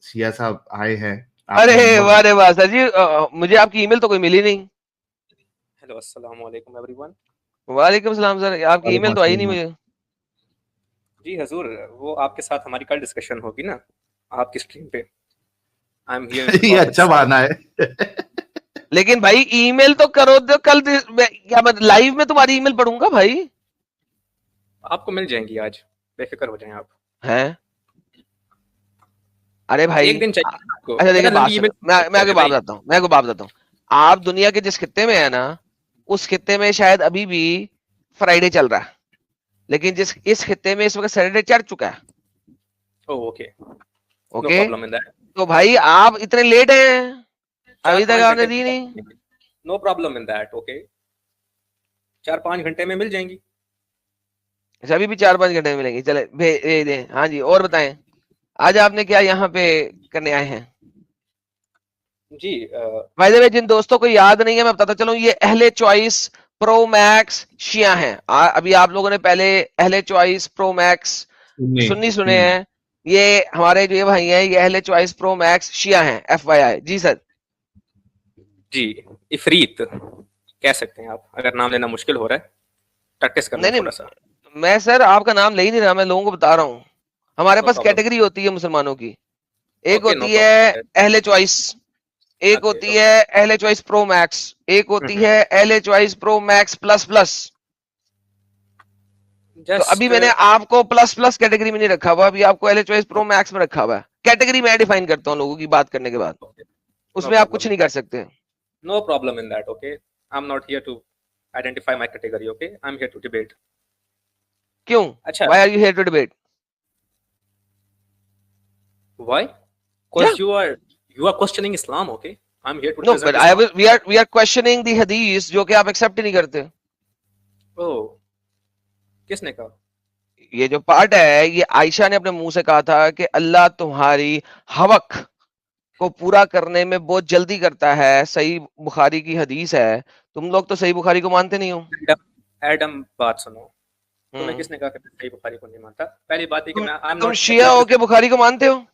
सिया साहब आए हैं। अरे वाह वाह सर जी, मुझे आपकी ईमेल तो कोई मिली नहीं। हेलो, अस्सलाम वालेकुम एवरीवन। वालेकुम सलाम सर, आपकी ईमेल तो आई नहीं मुझे। जी हजूर, वो आपके साथ हमारी कल डिस्कशन होगी ना आपकी स्ट्रीम पे। आई एम हियर टू ये टॉक विद अच्छा बहाना है। लेकिन भाई ईमेल तो करो, तो कल क्या मतलब लाइव में तुम्हारी ईमेल पढ़ूंगा भाई। आपको मिल जाएंगी आज, बेफिक्र हो जाएं आप। हैं? अरे भाई एक दिन चाहिए आपको, अच्छा देखिए, ज़्यादा बात लंबी सुनो, ईमेल मैं आगे प्यारे बात भाई। बताता हूँ, मैं आपको बात बताता हूँ। आप दुनिया के जिस खित्ते में है ना, उस खित्ते में शायद अभी भी फ्राइडे चल रहा है, लेकिन जिस इस खित्ते में इस वक्त सैटरडे चढ़ चुका है। Oh okay, no okay, problem in that. तो भाई आप इतने लेट हैं, अभी तक 4-5 आपने घंटे दी नहीं। No problem in that. Okay, 4-5 घंटे में मिल जाएंगी। अच्छा, अभी भी 4-5 घंटे में मिलेंगी, चले भेज दें। हाँ जी, और बताएं, आज आपने क्या यहाँ पे करने आए हैं? जी भाई द वे, जिन दोस्तों को याद नहीं है मैं बताता चलूं, ये अहले चॉइस प्रो मैक्स शिया हैं। अभी आप लोगों ने पहले अहले चॉइस प्रो मैक्स सुन्नी सुने हैं। ये हमारे जो ये भाई हैं, ये अहले चॉइस प्रो मैक्स शिया हैं, FYI। जी सर। जी, इफरीत कह सकते हैं आप, अगर नाम लेना मुश्किल हो रहा है, प्रैक्टिस करना नहीं थोड़ा सा। नहीं, मैं सर आपका नाम ले ही नहीं रहा, मैं लोगों को बता रहा हूँ। हमारे नो पास प्रॉब्लम। कैटेगरी होती है मुसलमानों की। एक ओके, नो होती है प्रॉब्लम। अहले चॉइस, एक ओके होती ओके। है अहले चॉइस प्रो मैक्स, एक होती है अहले choice pro max plus plus. तो अभी जस्ट मैंने आपको प्लस प्लस कैटेगरी में नहीं रखा हुआ, अभी आपको एल चॉइस प्रो मैक्स में रखा हुआ है। कैटेगरी मैं डिफाइन करता हूँ लोगों की बात करने के बाद, नो उसमें आप कुछ प्रॉब्लम इन नहीं कर दैट। सकते। No problem in that. Okay, I'm not here to identify my category. Okay, I'm here to debate. क्यों? अच्छा, why are you here to debate? why? क्या? Because you are questioning Islam. Okay, I'm here to no present but I Islam. We are questioning the Hadith, जो कि आप accept ही नहीं करते। Oh, किसने कहा? ये जो पार्ट है, ये आयशा ने अपने मुंह से कहा था कि अल्लाह तुम्हारी हवक को पूरा करने में बहुत जल्दी करता है। सही बुखारी की हदीस है। तुम लोग तो सही बुखारी को मानते नहीं हो। एडम, बात सुनो। तुम्हें हम्म। किसने कहा कि मैं सही बुखारी को नहीं मानता? पहली बात है कि तुम मैं आई एम तुम नॉट शिया हो के बुखारी को मानते हो?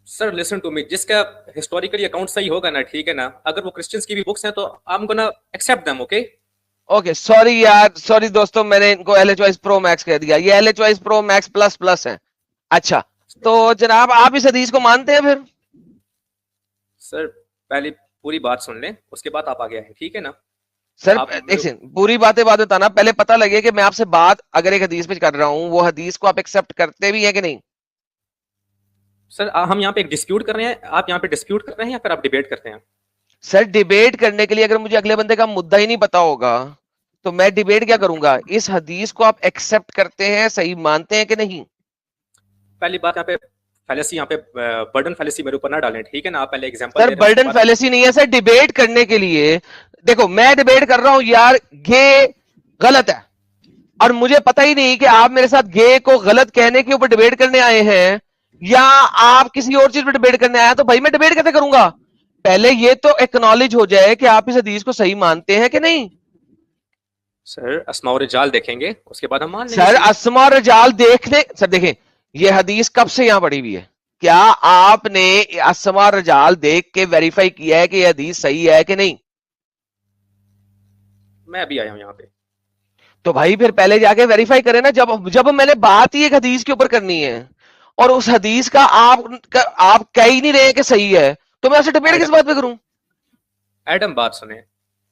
सर लिसन टू मी, जिसका हिस्टोरिकली अकाउंट सही होगा ना, ठीक है ना, अगर वो क्रिश्चियंस की भी बुक्स हैं तो I am gonna accept them. Okay, okay, sorry यार, सॉरी दोस्तों, मैंने इनको एल चॉइस प्रो मैक्स कह दिया, ये L choice pro max plus plus है। अच्छा, तो जनाब आप इस हदीस को मानते हैं फिर? सर पहले पूरी बात सुन लें, उसके बाद आप आगे आए, ठीक है ना? सर आप एक सेकंड, पूरी बातें बात बताना, पहले पता लगे कि मैं आपसे बात अगर एक हदीस पे कर रहा हूं, वो हदीस को आप एक्सेप्ट करते भी हैं कि नहीं। सर हम यहाँ पे एक डिस्प्यूट कर रहे हैं, आप यहाँ पे डिस्प्यूट कर रहे हैं या फिर आप डिबेट करते हैं? सर डिबेट करने के लिए अगर मुझे अगले बंदे का मुद्दा ही नहीं पता होगा, तो मैं डिबेट क्या करूंगा? इस हदीस को आप एक्सेप्ट करते हैं, सही मानते हैं कि नहीं? पहली बात, यहाँ पे फैलेसी, यहाँ पे बर्डन फैलेसी मेरे ऊपर ना डालें, ठीक है ना? आप पहले एग्जांपल सर दे रहे हैं, उसके बर्डन बाद फैलेसी नहीं है सर, डिबेट करने के लिए। देखो, मैं डिबेट कर रहा हूं यार, ये गलत है, और मुझे पता ही नहीं कि आप मेरे साथ गे को गलत कहने के ऊपर डिबेट करने आए हैं या आप किसी और चीज पर डिबेट करने आए हैं। तो भाई मैं डिबेट कैसे करूंगा? पहले ये तो एक्नॉलेज हो जाए कि आप इस हदीस को सही मानते हैं कि नहीं। सर अस्मा और रिजाल देखेंगे, उसके बाद हम मान लेंगे सर सही। अस्मा रजाल देखने, सर देखें, ये हदीस कब से यहां पड़ी हुई है? क्या आपने अस्मा रजाल देख के वेरीफाई किया है कि यह हदीस सही है कि नहीं? मैं अभी आया हूँ यहाँ पे। तो भाई फिर पहले जाके वेरीफाई करें ना, जब जब मैंने बात ही एक हदीस के ऊपर करनी है, और उस हदीस का आप कह ही नहीं रहे कि सही है, तो मैं आपसे डिबेट किस एडम, बात पे करूं? एडम बात सुने।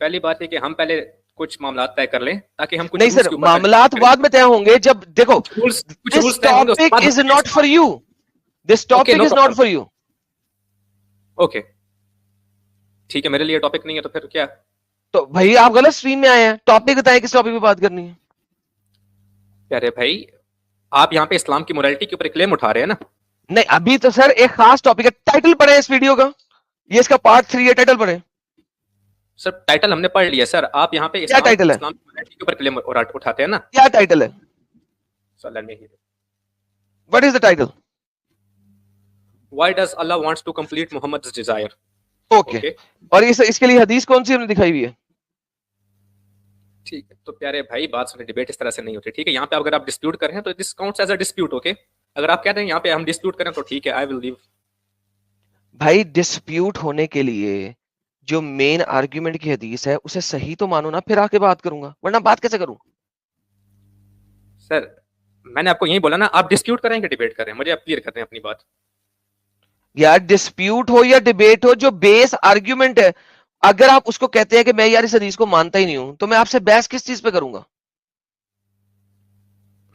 पहली बात है कि हम पहले कुछ मामला तय कर लें, ताकि हम कुछ नहीं रूल्स सर, के ऊपर मामलात बाद में तय होंगे। जब देखो, कुछ दिस रूल्स तय होंगे, उसके टॉपिक बाद is not for you, this okay, topic no is not problem. For you. Okay, ठीक है, मेरे लिए टॉपिक नहीं है तो फिर क्या? तो भाई आप गलत स्ट्रीम में आए हैं, टॉपिक बताएं किस टॉपिक पे बात करनी है। अरे भाई, आप यहाँ पे इस्लाम की मोरालिटी के ऊपर क्लेम उठा रहे हैं ना? नहीं, अभी तो सर एक खास टॉपिक है, टाइटल पढ़े इस वीडियो का, ये इसका पार्ट 3 है, टाइटल पढ़े। सर टाइटल हमने पढ़ लिया सर, आप यहाँ पे क्या टाइटल है? इस्लाम की मोरालिटी के ऊपर क्लेम उठाते हैं ना? क्या टाइटल है? Sir let me here. What is the title? Why does Allah wants to complete Muhammad's desire? Okay, और इसके लिए हदीस कौन सी हमने दिखाई हुई है? ठीक है, तो प्यारे भाई बात सुने, डिबेट इस तरह से नहीं होती, ठीक है? यहाँ पे अगर आप डिस्प्यूट कर रहे हैं तो this counts as a dispute. Okay, अगर आप कहते हैं यहाँ पे हम डिस्प्यूट करें तो ठीक है, आई विल लीव भाई डिस्प्यूट होने के लिए जो मेन आर्ग्यूमेंट की हदीस है उसे सही तो मानो ना, फिर आके बात करूंगा, वरना बात कैसे करूं? सर मैंने आपको यही बोला ना, आप डिस्प्यूट करें कि डिबेट करें, मुझे आप क्लियर कर दें अपनी बात। यार डिस्प्यूट हो या डिबेट हो, जो बेस आर्ग्यूमेंट है, अगर आप उसको कहते हैं कि मैं यार इस हदीस को मानता ही नहीं हूं, तो मैं आपसे बहस किस चीज पे करूंगा?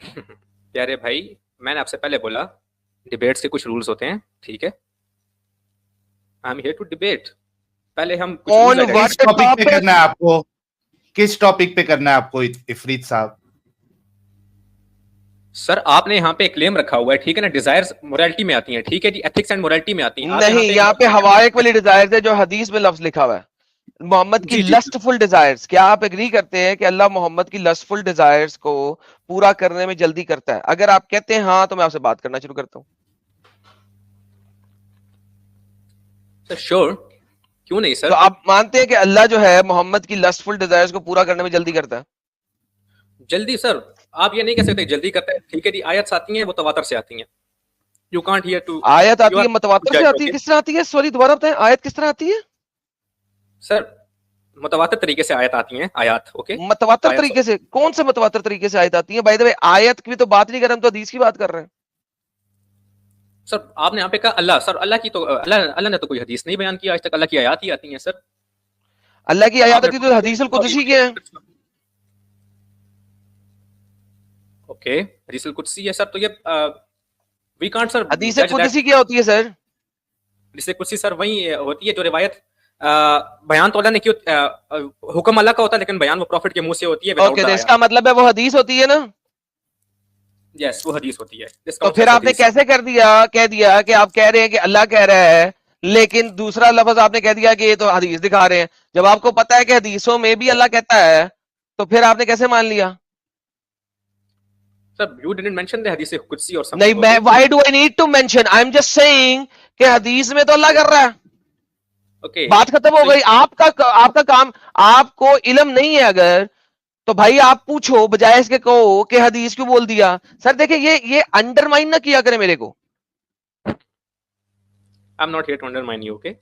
प्यारे भाई, मैंने आपसे पहले बोला डिबेट्स के कुछ रूल्स होते हैं, ठीक है? I am here to debate. पहले हम कुछ ऑन रूल्स व्हाट किस टॉपिक पे टॉपिक? करना है आपको? किस टॉपिक पे करना है आपको इफरीत साहब? सर आपने यहाँ पे क्लेम रखा हुआ है, ठीक है ना, डिजायर्स मोरालिटी में आती हैं, ठीक है जी, एथिक्स एंड मोरालिटी में आती हैं। आप नहीं, यहाँ पे हवाएक वाली डिजायर है जो हदीस में लफ्ज लिखा हुआ है, मोहम्मद की जी जी लस्टफुल डिजायर्स। क्या आप एग्री करते हैं कि अल्लाह मोहम्मद की लस्टफुल डिजायर्स को पूरा करने में जल्दी करता है? अगर आप कहते हैं हाँ, तो मैं आपसे बात करना शुरू करता हूँ। सर श्योर, क्यों नहीं तो सर? आप मानते हैं कि अल्लाह जो है मोहम्मद की लस्टफुल डिजायर्स को पूरा करने में जल्दी करता है? जल्दी सर आप ये नहीं कह सकते जल्दी करता है, ठीक है जी, आयत आती हैं वो तवातर से आती हैं। यू कांट हियर टू, आयत यू आती है, आर मतवातर से जज, आती है, ओके किस तरह आती है? सॉरी, दोबारा बताएं, आयत किस तरह आती है? सर? मुतवातिर तरीके से आयत आती हैं, आयत, ओके? मतवातर आयत तरीके से? कौन से मतवातर तरीके से आयत आती है? बाय द वे, आयत की भी तो बात नहीं कर रहे हम, तो हदीस की बात कर रहे हैं। सर आपने यहाँ पे कहा अल्लाह, सर अल्लाह की तो अल्लाह ने तो कोई हदीस नहीं बयान किया आज तक, अल्लाह की आयत ही आती हैं सर। अल्लाह की आयत आपने आती तो हदीस कुदसी की है। ओके, हदीस कुदसी है सर, तो ये वी कांट सर हदीस जज दैट। कुदसी क्या होती है सर? हदीस कुदसी सर वही होती है जो रिवायत बयान तो अल्लाह ने क्यों, हुक्म अल्लाह का होता है, लेकिन बयान वो प्रॉफिट के मुंह से होती है विदाउट ओके, द तो आयत। इसका मतलब है वो हदीस होती है ना? यस, वो हदीस होती है। इसका तो मतलब फिर आपने हदीस। कैसे कर दिया, कह दिया कि आप कह रहे हैं कि अल्लाह कह रहा है, लेकिन दूसरा लफ्ज आपने कह दिया कि ये तो हदीस दिखा रहे हैं, जब आपको पता है कि हदीसों में भी अल्लाह कहता है, तो फिर आपने कैसे मान लिया? Sir you didn't mention the Hadith Qudsi और नहीं, समथिंग, मैं okay? Why do I need to mention? I am just saying कि हदीस में तो अल्लाह कर रहा है, ओके बात खत्म हो तो गई। आपका काम, आपको इल्म नहीं है अगर, तो भाई आप पूछो, बजाय इसके कहो कि हदीस क्यों बोल दिया। सर देखिए, ये अंडरमाइन ना किया करे मेरे को। I am not here to undermine you, okay?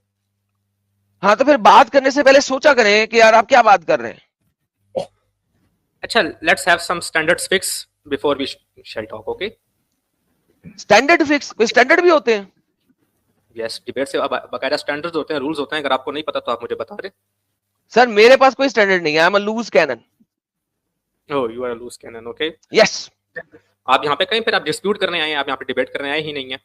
हाँ, तो फिर बात करने से पहले सोचा करें कि यार आप क्या बात कर रहे हैं। अच्छा, let's have some standards fix before we shall talk, okay? Standard fix? कोई स्टैंडर्ड भी होते हैं? यस, डिबेट से बाकायदा स्टैंडर्ड्स होते हैं, रूल्स होते हैं, अगर आपको नहीं पता तो आप मुझे बता दें। सर मेरे पास कोई स्टैंडर्ड नहीं है, I am a loose cannon. Oh, you are a loose cannon, okay? Yes. आप यहाँ पे कहीं फिर आप डिस्प्यूट करने आए हैं, आप यहाँ पे डिबेट करने आए ही नहीं है।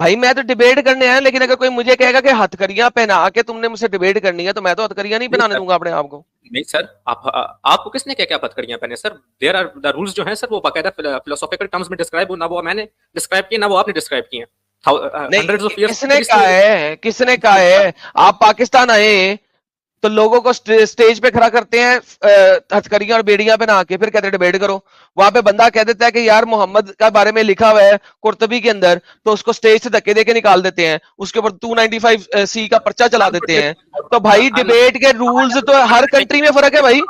भाई मैं तो डिबेट करने आया, लेकिन अगर कोई मुझे कहेगा कि हथकड़ियां पहना के तुमने मुझसे डिबेट करनी है, तो मैं तो हथकड़ियां नहीं नहीं पहनाने सर, दूंगा अपने आप को। नहीं सर, आपको किसने क्या क्या हथकड़ियां पहने sir? There are the rules जो हैं सर, वो बाकायदा फिलोसॉफिकल टर्म्स में डिस्क्राइब हो, ना वो मैंने डिस्क्राइब किए, ना वो आपने डिस्क्राइब किए। नहीं, हंड्रेड्स ऑफ इयर्स किसने कहा है? किसने कहा है? आप पाकिस्तान आए तो लोगों को स्टेज पे खड़ा करते हैं हथकड़ियां और बेड़ियां पहना के, फिर कहते हैं डिबेट करो। वहां पे बंदा कह देता है कि यार मोहम्मद का बारे में लिखा हुआ है कुर्तबी के अंदर, तो उसको स्टेज से धक्के देके निकाल देते हैं, उसके ऊपर 295C का पर्चा चला देते हैं। तो भाई डिबेट के रूल्स तो हर कंट्री में फर्क है भाई।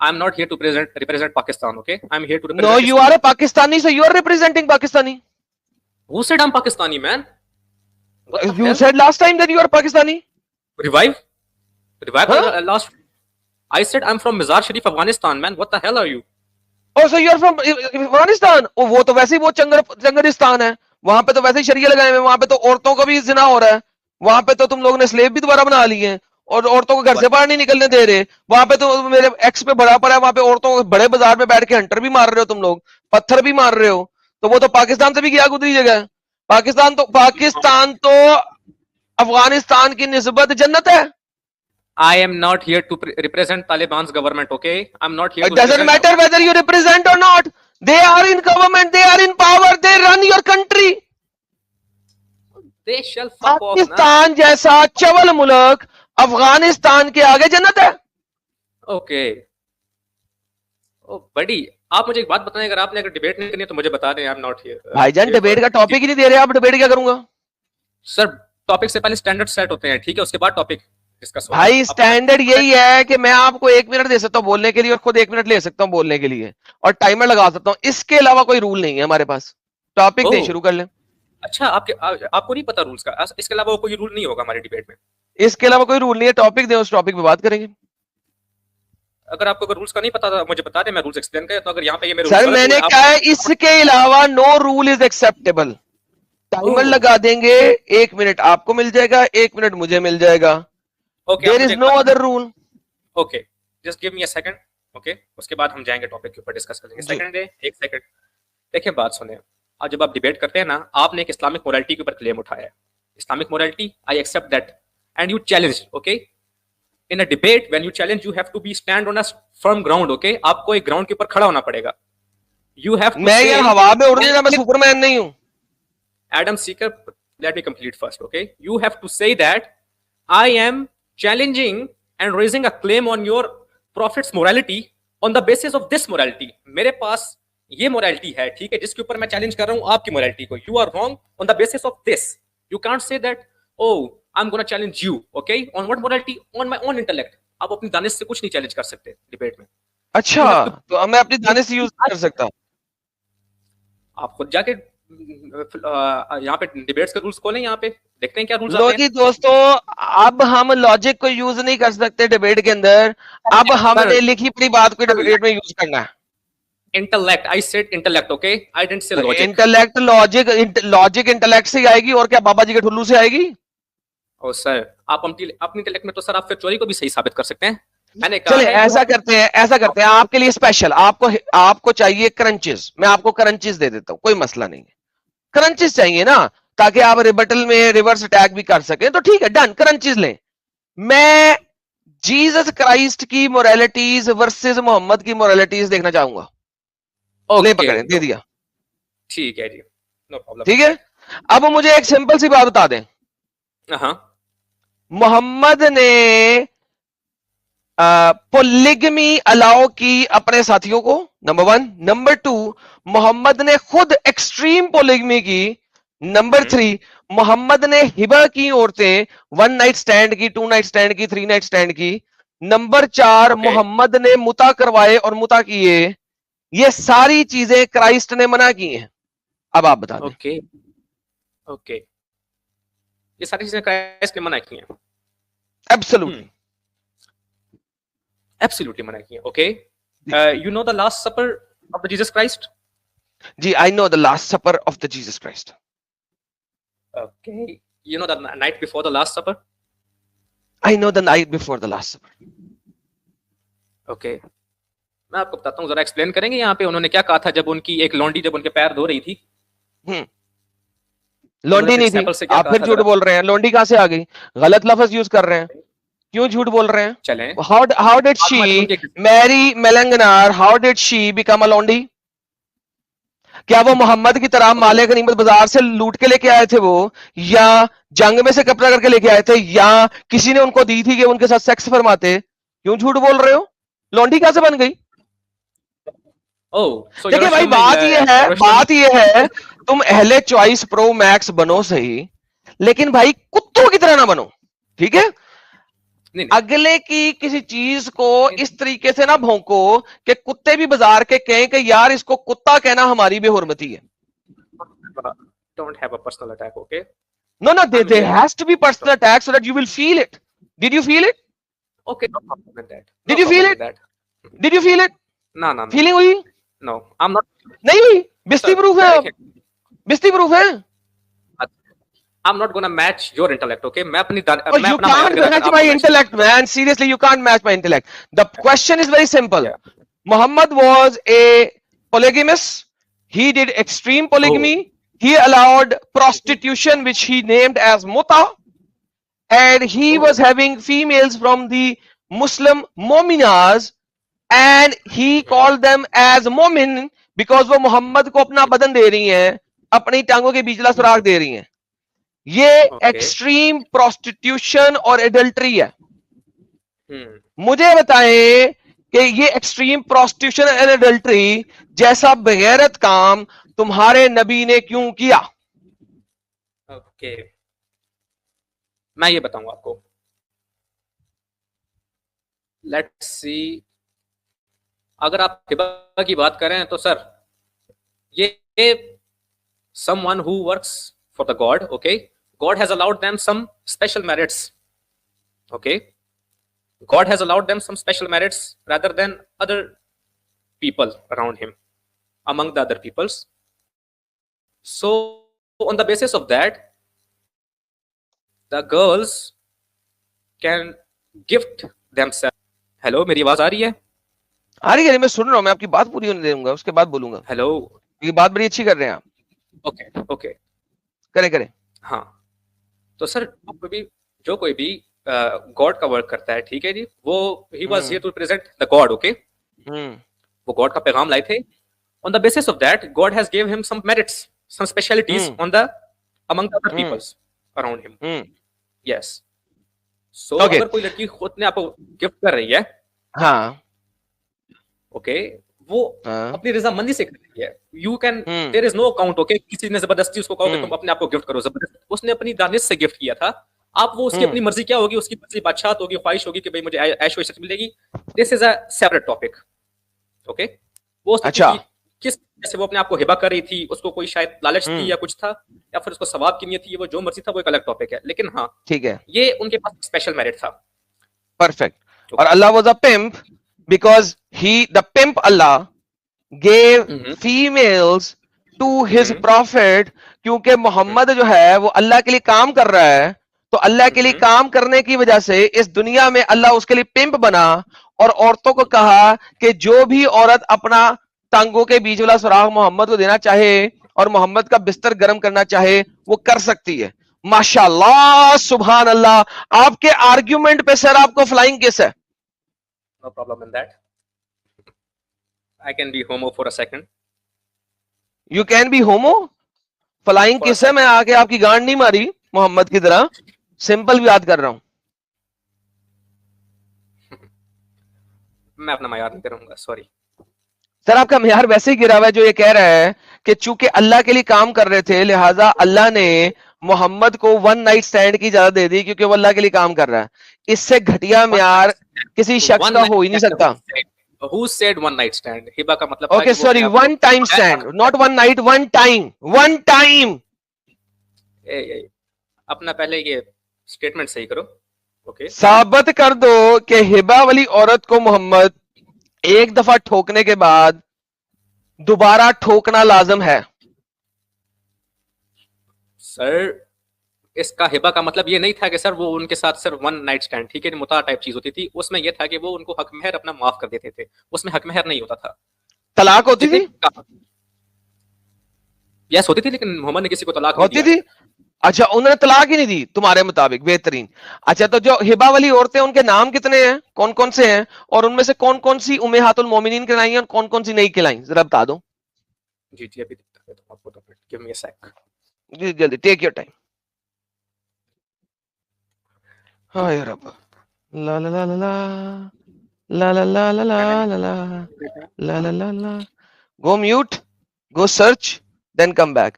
I am not here to represent Pakistan, okay? I am here to no, represent you are a Pakistani, so you are representing Pakistani. Who said I'm Pakistani, man? What the You hell? said last time that you are Pakistani. Revive? Revive Huh? last. I said I'm from Mizar Sharif, Afghanistan, man. What the hell are you? Oh, so you are from Afghanistan? Oh, वो तो वैसे ही वो चंगरिस्तान है, वहां पे तो वैसे ही शरिया लगाए हुए, वहां पे तो औरतों का भी जिना हो रहा है, वहां पे तो तुम लोगों ने स्लेव भी दोबारा बना ली है, और औरतों को घर से बाहर नहीं निकलने दे रहे। वहां पे तो मेरे एक्स पे बड़ा पड़ा है, वहां पे औरतों को बड़े बाजार में बैठ के हंटर भी मार रहे हो तुम लोग, पत्थर भी मार रहे हो। तो वो तो पाकिस्तान से भी गया गुजरी जगह है। पाकिस्तान तो अफगानिस्तान की निस्बत जन्नत है। I am not here to represent Taliban's government, okay? I'm not here It to doesn't represent. matter whether you represent or not. They are in government, they are in power, they run your country. They shall fuck off, na. Pakistan जैसा चवल मुल्क अफगानिस्तान के आगे जन्नत है। Okay. ओ बड़ी, आप मुझे एक बात बताएं, अगर आपने डिबेट नहीं करनी है तो मुझे बता दें। आई एम नॉट हियर। भाईजान डिबेट का टॉपिक ही नहीं दे रहे आप, डिबेट क्या करूंगा? सर टॉपिक से पहले स्टैंडर्ड सेट होते हैं, ठीक है? उसके बाद टॉपिक डिस्कस होगा। भाई स्टैंडर्ड यही है कि मैं आपको 1 मिनट दे सकता हूँ बोलने के लिए, और खुद 1 मिनट ले सकता हूँ बोलने के लिए, और टाइमर लगा सकता हूँ। इसके अलावा कोई रूल नहीं है हमारे पास। टॉपिक दे, शुरू कर ले। अच्छा, आपको नहीं पता रूल्स का? इसके अलावा कोई रूल नहीं होगा हमारे डिबेट में? इसके अलावा कोई रूल नहीं है, टॉपिक दे, उस टॉपिक पे बात करेंगे। अगर रूल्स का नहीं पता था मुझे बता दें, मैं रूल्स एक्सप्लेन करें। तो अगर यहाँ पे ये मेरे सर रूल्स मैंने आप... कहा है इसके अलावा no rule is acceptable. Timer लगा देंगे, 1 मिनट आपको मिल जाएगा, 1 मिनट मुझे मिल जाएगा। Okay, there is no other rule. Okay, just give me a second. Okay, उसके बाद हम जाएंगे टॉपिक के ऊपर, डिस्कस करेंगे। सेकंड है, 1 सेकंड। देखिए बात सुने, आज जब आप डिबेट करते हैं ना, आपने एक इस्लामिक मोरालिटी के ऊपर क्लेम उठाया है। Islamic morality, I accept that, and you challenge. Okay, in a debate when you challenge, you have to be stand on a firm ground. Okay, आपको एक ग्राउंड के ऊपर खड़ा होना पड़ेगा। यू हैव टू मैं यार हवा में उड़ने ना, मैं सुपरमैन नहीं हूं। Adam Seeker, let me complete first, okay? You have to say that I am challenging and raising a claim on your prophet's morality on the basis of this morality. मेरे पास ये morality है, ठीक है, जिसके ऊपर मैं challenge कर रहा हूं आपकी morality को. You are wrong on the basis of this. You can't say that, oh, I'm gonna challenge you, okay? On what morality? On my own intellect. आप अपनी दानिश से कुछ नहीं challenge कर सकते डिबेट में। अच्छा, तो मैं अपनी दानिश से यूज कर सकता। आप खुद जाके यहाँ पे डिबेट्स के रूल्स खोलें, यहाँ पे देखते हैं क्या रूल्स लो आते जी हैं। दोस्तों, अब हम लॉजिक को यूज नहीं कर सकते डिबेट के अंदर, अब हमने लिखी पड़ी बात को डिबेट में यूज करना है। Intellect, I said intellect, okay, I didn't say logic. Intellect, logic intellect से आएगी, और क्या बाबा जी के ठुल्लू से आएगी? ओ सर, आप अपनी इंटेलेक्ट में तो सर आप फिर चोरी को भी सही साबित कर सकते हैं। मैंने कहा चले ऐसा करते हैं आपके लिए स्पेशल, आपको चाहिए क्रंचेस, मैं आपको क्रंचेस दे देता हूं, कोई मसला नहीं है। क्रंचेस चाहिए ना, ताकि आप रिबटल में रिवर्स अटैक भी कर सकें, तो ठीक है, डन, क्रंचेस लें। मैं जीसस क्राइस्ट की मोरालिटीज वर्सेस मोहम्मद की मोरालिटीज देखना चाहूंगा। ले पकड़े, दे दिया, ठीक है जी, नो प्रॉब्लम। ठीक है, अब मुझे एक सिंपल सी बात बता दें, मोहम्मद ने पोलिगमी अलाउ की अपने साथियों को, नंबर 1। नंबर 2, मोहम्मद ने खुद एक्सट्रीम पोलिगमी की। नंबर 3, मोहम्मद ने हिबा की औरतें, 1 नाइट स्टैंड की, 2 नाइट स्टैंड की, 3 नाइट स्टैंड की। नंबर 4, मोहम्मद ने मुता करवाए और मुता किए। ये सारी चीजें क्राइस्ट ने मना की हैं। अब आप बता दें। ओके, ओके, ये सारी चीजें क्राइस्ट ने मना की हैं। एब्सोल्युटली, एब्सोल्युटली मना की हैं। Okay, you know the last supper of the Jesus Christ? जी, I know the last supper of the Jesus Christ. Okay, you know the night before the last supper? I know the night before the last supper. Okay, मैं आपको बताता हूँ, जरा explain करेंगे यहाँ पे उन्होंने क्या कहा था जब उनकी एक लौंडी जब उनके पैर धो रही थी? लौंडी नहीं थी, आप फिर झूठ बोल रहे हैं। लौंडी कहां से आ गई? गलत लफ्ज यूज कर रहे हैं, क्यों झूठ बोल रहे हैं? चलें, हाउ डिड शी मैरी मेलंगनार? How did she become a लौंडी? क्या वो मोहम्मद की तरह माले गनीमत बाजार से लूट के लेके आए थे वो, या जंग में से कब्जा करके लेके आए थे, या किसी ने उनको दी थी कि उनके साथ सेक्स फरमाते? क्यों झूठ बोल रहे हो? लौंडी कैसे बन गई? देखिए भाई, बात ये है तुम अहले चॉइस प्रो मैक्स बनो सही, लेकिन भाई कुत्तों की तरह ना बनो, ठीक है? अगले की किसी चीज को इस तरीके से ना भौंको कि कुत्ते भी बाजार के कहें कि यार इसको कुत्ता कहना हमारी बेहुरमती है। Don't have a personal attack, okay? No, there has to be personal attack so that you will feel it. Did you feel it? Okay, no problem with that. Did you feel it? Did you feel it? No. Feeling हुई? No, I'm not. नहीं हुई? बिस्ती proof है, बिस्ती proof है। I'm not gonna match your intellect, okay? मैं अपनी you can't match my intellect, man. Seriously, you can't match my intellect. The question is very simple. Yeah. Muhammad was a polygamist. He did extreme polygamy. He allowed prostitution, which he named as muta, and he was having females from the Muslim mominas, and he called them as momin because वो मोहम्मद को अपना बदन दे रही हैं, अपनी टांगों के बीचला सुराख दे रही हैं। ये एक्सट्रीम प्रोस्टिट्यूशन और एडल्ट्री है। मुझे बताएं कि ये एक्सट्रीम प्रोस्टिट्यूशन एंड एडल्ट्री जैसा बेगैरत काम तुम्हारे नबी ने क्यों किया? ओके, मैं ये बताऊंगा आपको। लेट्स सी, अगर आप हिबा की बात करें तो सर ये someone who works for the god, okay, God has allowed them some special merits, okay, God has allowed them some special merits rather than other people around him, among the other peoples. So on the basis of that, the girls can gift themselves. Hello, मेरी आवाज आ रही है? आ रही है, मैं सुन रहा हूँ, मैं आपकी बात पूरी होने दूंगा, उसके बाद बोलूंगा। Hello, ये बात बड़ी अच्छी कर रहे हैं आप। okay, okay, करें। हाँ, तो सर जो कोई भी गॉड का वर्क करता है, ठीक है जी, वो he was here to represent the God, okay, वो गॉड का पैगाम लाए थे। On the basis of that God has give him some merits, some specialities on the among the other peoples around him. Yes, so अगर कोई लड़की खुद ने आपको गिफ्ट कर रही है, हाँ, ओके, वो अपनी रजामंदी से कर रही है, you can, there is no account, okay, किसी ने जबरदस्ती उसको कहा कि तुम अपने आप को गिफ्ट करो, जबरदस्ती उसने अपनी दानिश से गिफ्ट किया था, आप वो उसकी अपनी मर्जी क्या होगी, उसकी मर्जी बादशाह होगी, ख्वाहिश होगी कि भाई मुझे ऐशो इज्जत मिलेगी, this is a separate topic, okay. वो अच्छा किस जैसे वो अपने आप को हिबा कर रही थी, उसको कोई शायद लालच थी या कुछ था, या फिर उसको सवाब की नियत थी, वो जो मर्जी था वो एक अलग टॉपिक है, लेकिन हाँ ठीक है, ये उनके पास स्पेशल मेरिट था। परफेक्ट। और Allah was a pimp because the pimp Allah gave females to his prophet, क्योंकि मोहम्मद जो है वो अल्लाह के लिए काम कर रहा है, तो अल्लाह के लिए काम करने की वजह से इस दुनिया में अल्लाह उसके लिए पिंप बना, और औरतों को कहा कि जो भी औरत अपना टांगों के बीच वाला सुराख मोहम्मद को देना चाहे और मोहम्मद का बिस्तर गर्म करना चाहे वो कर सकती है। माशाल्लाह, सुभान अल्लाह, आपके आर्ग्यूमेंट पे सर आपको फ्लाइंग किस है? No problem in that. I can be homo for a second. You can be homo? Flying kiss है? मैं आके आपकी गांड नहीं मारी मोहम्मद की तरह, सिंपल बात कर रहा हूं। मैं अपना मयार नहीं करूंगा, सॉरी सर। आपका मयार वैसे ही गिरा हुआ है जो ये कह रहा है कि चूंकि अल्लाह के लिए काम कर रहे थे लिहाजा अल्लाह ने मोहम्मद को वन नाइट स्टैंड की इजाजत दे दी क्योंकि वो अल्लाह के लिए काम कर रहा है। इससे घटिया मयार किसी शख्स का हो ही नहीं सकता। Who said one night stand? Hiba का मतलब okay, sorry, one time stand, not one night, one time. अपना पहले ये स्टेटमेंट सही करो, ओके। साबित कर दो कि हिबा वाली औरत को मोहम्मद एक दफा ठोकने के बाद दोबारा ठोकना लाजम है। सर इसका हिबा का मतलब ये नहीं था कि सर वो उनके साथ सर वन नाइट स्टैंड, ठीक है, मुता टाइप चीज होती थी, उसमें ये था कि वो उनको हक महर अपना माफ कर देते थे, उसमें हक महर नहीं होता था। तलाक होती थी? यस होती थी, लेकिन मोहम्मद ने किसी को तलाक होती थी? अच्छा, उन्होंने तलाक ही नहीं दी तुम्हारे मुताबिक, बेहतरीन। अच्छा, तो जो हिबा वाली औरतें उनके नाम कितने हैं, कौन कौन से हैं, और उनमें से कौन कौन सी उम्महातुल मोमिनीन कहलाई हैं और कौन कौन सी नहीं कहलाई, जरा बता दो। जी जी अभी आपको, तो गिव मी अ सेक। जी जल्दी, टेक योर टाइम। हाय रब, ला ला ला ला ला ला ला ला ला ला ला ला ला ला ला, go mute, go search, then come back.